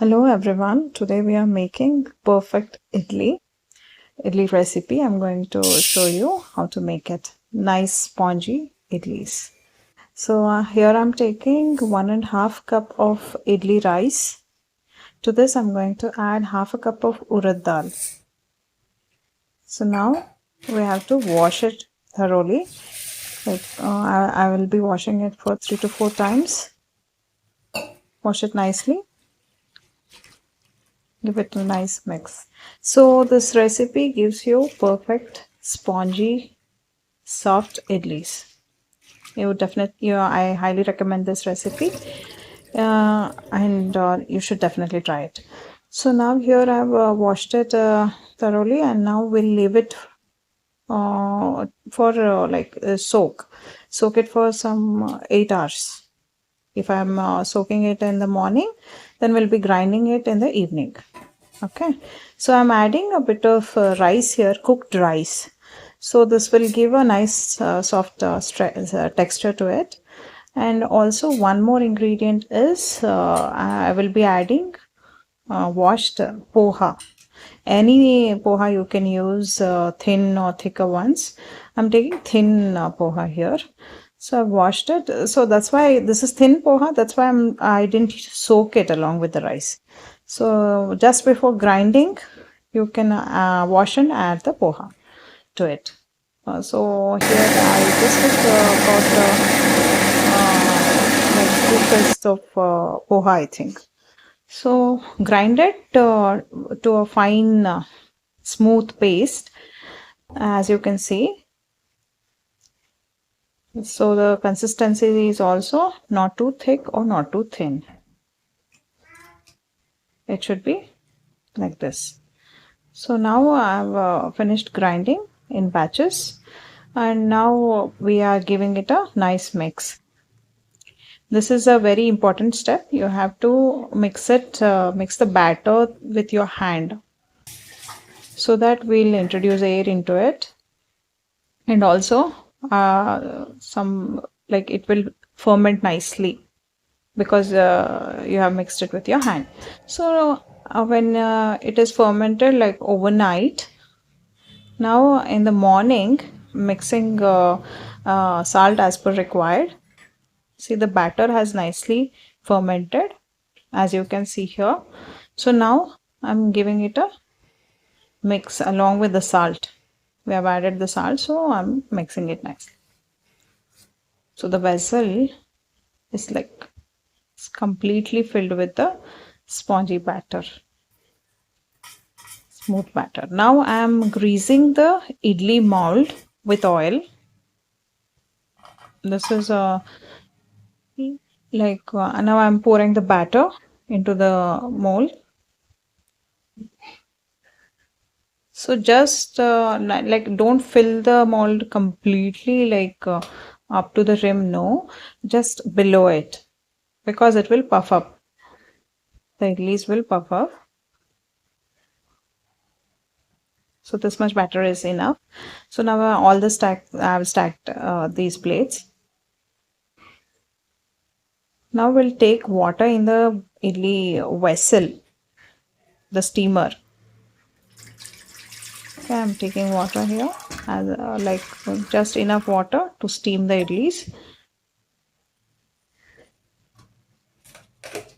Hello everyone, today we are making perfect idli recipe. I'm going to show you how to make it. Nice spongy idlis. So here I'm taking 1.5 cup of idli rice. To this I'm going to add half a cup of urad dal. So now we have to wash it thoroughly. I will be washing it for 3 to 4 times. Wash it nicely. Give it a nice mix. So this recipe gives you perfect spongy soft idlis. I highly recommend this recipe, and you should definitely try it. So now here I've washed it thoroughly, and now we'll leave it for soak it for some 8 hours. If I'm soaking it in the morning, then we'll be grinding it in the evening. Okay, so I'm adding a bit of rice here, cooked rice. So this will give a nice soft texture to it. And also one more ingredient is I will be adding washed poha. Any poha you can use, thin or thicker ones. I'm taking thin poha here. So I've washed it. So that's why this is thin poha. That's why I didn't soak it along with the rice. So just before grinding, you can wash and add the poha to it. So here I just took about like 2 fists of poha, I think. So grind it to a fine smooth paste, as you can see. So the consistency is also not too thick or not too thin. It should be like this. So now I've finished grinding in batches, and now we are giving it a nice mix. This is a very important step. You have to mix the batter with your hand, so that we'll introduce air into it, and also some like it will ferment nicely because you have mixed it with your hand. So when it is fermented like overnight, now in the morning mixing salt as per required. See, the batter has nicely fermented, as you can see here. So now I'm giving it a mix along with the salt. We have added the salt, so I'm mixing it nicely. So the vessel is like it's completely filled with the spongy batter, smooth batter. Now I am greasing the idli mold with oil. This is a now I'm pouring the batter into the mold. So just like don't fill the mold completely up to the rim, no, just below it, because it will puff up. The idlis will puff up. So this much batter is enough. So now I have stacked these plates. Now we'll take water in the idli vessel, the steamer. Okay, I'm taking water here, as just enough water to steam the idlis.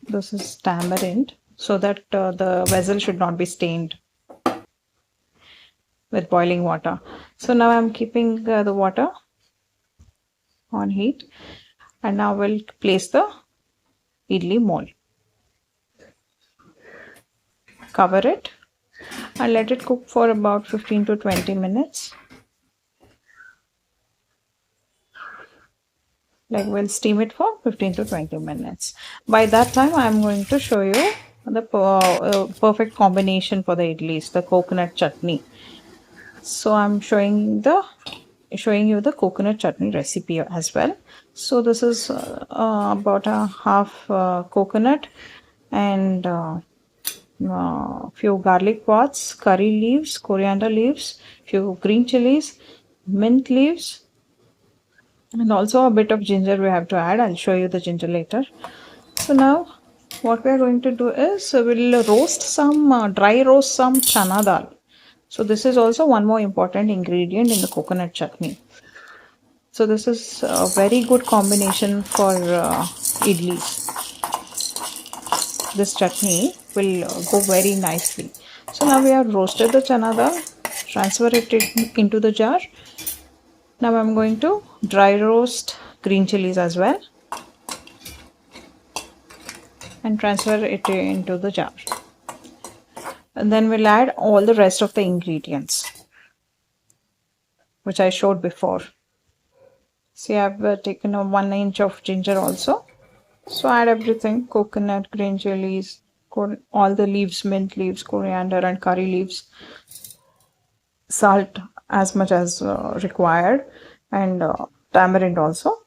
This is tamarind, so that the vessel should not be stained with boiling water. So now I'm keeping the water on heat, and now we'll place the idli mold. Cover it and let it cook for about 15 to 20 minutes. Like we'll steam it for 15 to 20 minutes. By that time, I'm going to show you the perfect combination for the idlis, the coconut chutney. So I'm showing you the coconut chutney recipe as well. So this is about a half coconut and few garlic pods, curry leaves, coriander leaves, few green chilies, mint leaves, and also a bit of ginger we have to add. I'll show you the ginger later. So now what we are going to do is we'll roast some dry roast some chana dal. So this is also one more important ingredient in the coconut chutney. So this is a very good combination for idlis. This chutney will go very nicely. So now we have roasted the chana dal, transfer it into the jar. Now I'm going to dry roast green chilies as well and transfer it into the jar. And then we'll add all the rest of the ingredients which I showed before. See, I've taken a 1 inch of ginger also. So add everything: coconut, green chilies, all the leaves, mint leaves, coriander and curry leaves, salt as much as required, and tamarind also.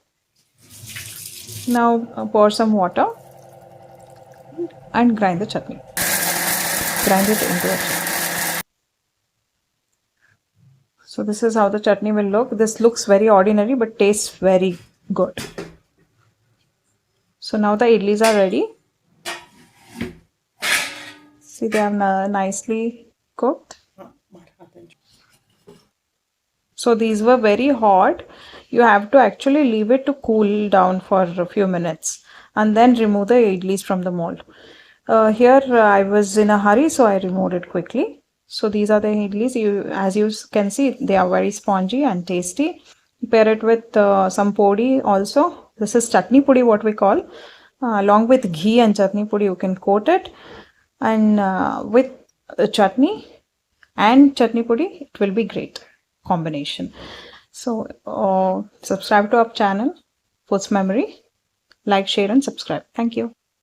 Now pour some water and grind the chutney. Grind it into it. So this is how the chutney will look. This looks very ordinary but tastes very good. So now the idlis are ready. See, they are nicely cooked. So these were very hot. You have to actually leave it to cool down for a few minutes and then remove the idlis from the mold. Here I was in a hurry, so I removed it quickly. So these are the idlis. As you can see, they are very spongy and tasty. Pair it with some podi also. This is chutney podi, what we call. Along with ghee and chutney podi, you can coat it. And with chutney and chutney podi, it will be great combination. So subscribe to our channel, FoodsMemory. Like, share and subscribe. Thank you.